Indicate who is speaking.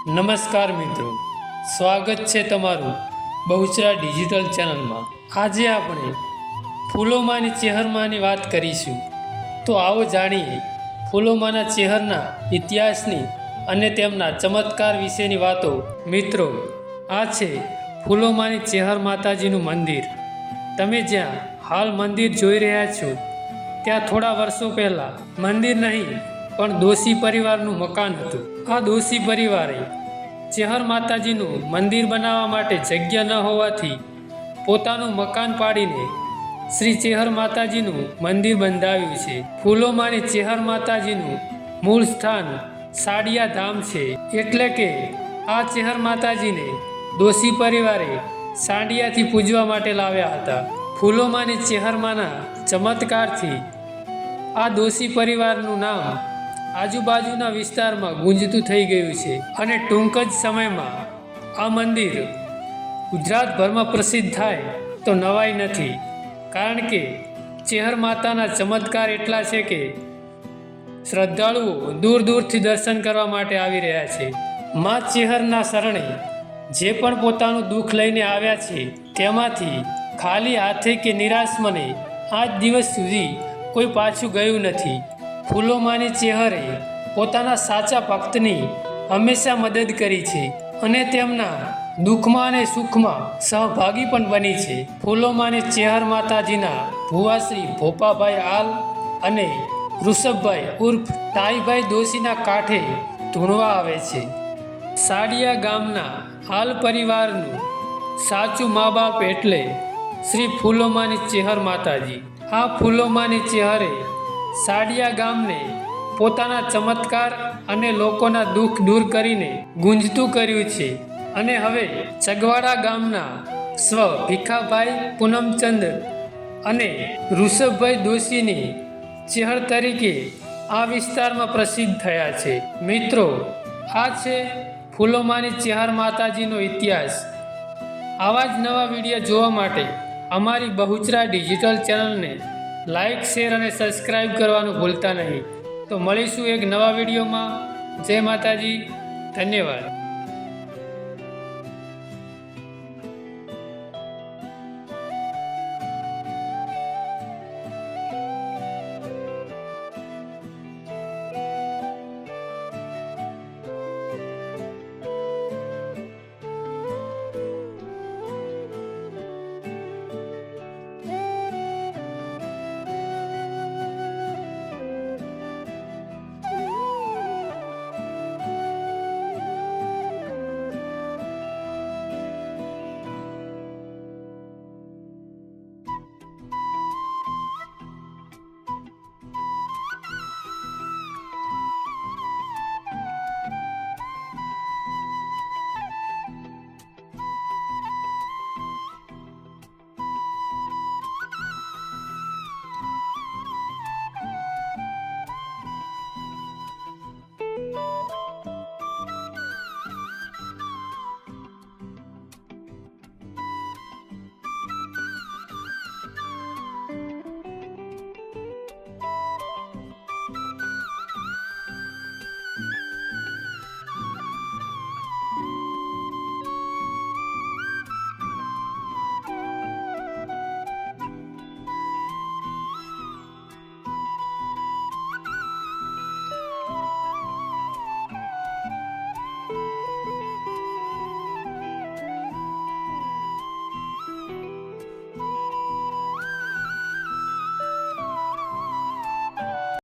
Speaker 1: નમસ્કાર મિત્રો, સ્વાગત છે તમારું બહુચરા ડિજિટલ ચેનલમાં। આજે આપણે ફૂલોમાંની ચેહરમાંની વાત કરીશું। તો આવો જાણીએ ફૂલોમાંના ચેહરના ઇતિહાસની અને તેમના ચમત્કાર વિશેની વાતો। મિત્રો, આ છે ફૂલોમાંની ચેહર માતાજીનું મંદિર। તમે જ્યાં હાલ મંદિર જોઈ રહ્યા છો ત્યાં થોડા વર્ષો પહેલાં મંદિર નહીં પણ દોશી પરિવારનું મકાન હતું। આ દોશી પરિવારે ચેહર માતાજીનું મંદિર બનાવવા માટે જગ્યા ન હોવાથી પોતાનું મકાન પાડીને શ્રી ચેહર માતાજીનું મંદિર બંધાવ્યું છે। ફૂલોમાંની ચેહર માતાજીનું મૂળ સ્થાન સાડિયા ધામ છે, એટલે કે આ ચેહર માતાજીને દોશી પરિવારે સાડિયાથી પૂજવા માટે લાવ્યા હતા। ફૂલોમાંની ચેહરમાંના ચમત્કારથી આ દોશી પરિવારનું નામ આજુબાજુના વિસ્તારમાં ગુંજતું થઈ ગયું છે અને ટૂંક જ સમયમાં આ મંદિર ગુજરાતભરમાં પ્રસિદ્ધ થાય તો નવાઈ નથી, કારણ કે ચેહર માતાના ચમત્કાર એટલા છે કે શ્રદ્ધાળુઓ દૂર દૂરથી દર્શન કરવા માટે આવી રહ્યા છે। મા ચેહરના શરણે જે પણ પોતાનું દુઃખ લઈને આવ્યા છે તેમાંથી ખાલી હાથે કે નિરાશ મને આજ દિવસ સુધી કોઈ પાછું ગયું નથી। ફૂલોમાંની ચેહરે પોતાના સાચા ભક્તની હંમેશા મદદ કરી છે અને તેમના દુઃખમાં અને સુખમાં સહભાગી પણ બની છે। ફૂલોમાંની ચેહર માતાજીના ભુવાશ્રી ભોપાભાઈ આલ અને ઋષભભાઈ ઉર્ફ ટાઈભાઈ દોશીના કાંઠે ધૂણવા આવે છે। સાડિયા ગામના આલ પરિવારનું સાચું મા બાપ એટલે શ્રી ફૂલોમાંની ચેહર માતાજી। આ ફૂલોમાંની ચેહરે સાડિયા ગામને પોતાના ચમત્કાર અને લોકોના દુઃખ દૂર કરીને ગુંજતું કર્યું છે અને હવે ચગવાડા ગામના સ્વ ભીખાભાઈ પૂનમચંદ અને ઋષભભાઈ દોશીની ચેહર તરીકે આ વિસ્તારમાં પ્રસિદ્ધ થયા છે। મિત્રો, આ છે ફૂલોમાંની ચેહર માતાજીનો ઇતિહાસ। આવા જ નવા વિડીયો જોવા માટે અમારી બહુચરા ડિજિટલ ચેનલને લાઇક, શેર અને સબસ્ક્રાઈબ કરવાનું ભૂલતા નહીં। તો મળીશું એક નવા વિડીયોમાં। જય માતાજી, ધન્યવાદ।